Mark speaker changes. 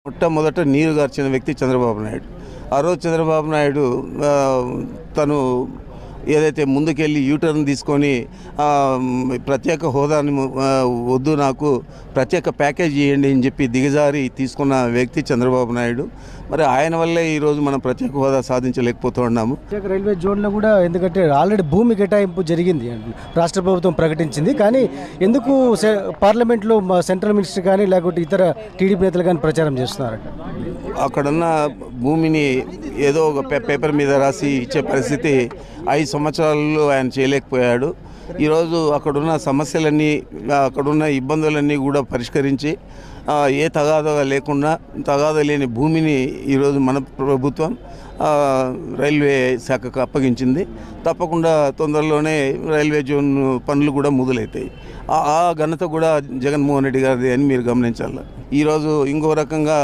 Speaker 1: మొట్టమొదట నీరు గార్చిన వ్యక్తి చంద్రబాబు నాయుడు. ఆ రోజు చంద్రబాబు నాయుడు తను ఏదైతే ముందుకెళ్ళి యూటర్న్ తీసుకొని ప్రత్యేక హోదాని వద్దు, నాకు ప్రత్యేక ప్యాకేజ్ ఇవ్వండి అని చెప్పి దిగజారి తీసుకున్న వ్యక్తి చంద్రబాబు నాయుడు. మరి ఆయన వల్లే ఈరోజు మనం ప్రత్యేక హోదా సాధించలేకపోతూ ఉన్నాము.
Speaker 2: రైల్వే జోన్లో కూడా ఎందుకంటే ఆల్రెడీ భూమి కేటాయింపు జరిగింది, రాష్ట్ర ప్రభుత్వం ప్రకటించింది. కానీ ఎందుకు పార్లమెంట్లో సెంట్రల్ మినిస్టర్ కానీ లేకపోతే ఇతర టీడీపీ నేతలు కానీ ప్రచారం చేస్తున్నారంట?
Speaker 1: అక్కడున్న భూమిని ఏదో ఒక పేపర్ మీద రాసి ఇచ్చే పరిస్థితి 5 సంవత్సరాలలో ఆయన చేయలేకపోయాడు. ఈరోజు అక్కడున్న సమస్యలన్నీ, అక్కడున్న ఇబ్బందులన్నీ కూడా పరిష్కరించి ఏ తగాదా లేకుండా, తగాదా లేని భూమిని ఈరోజు మన ప్రభుత్వం రైల్వే శాఖకు అప్పగించింది. తప్పకుండా తొందరలోనే రైల్వే జోన్ పనులు కూడా మొదలవుతాయి. ఆ ఘనత కూడా జగన్మోహన్ రెడ్డి గారిది అని మీరు గమనించాలి. ఈరోజు ఇంకో రకంగా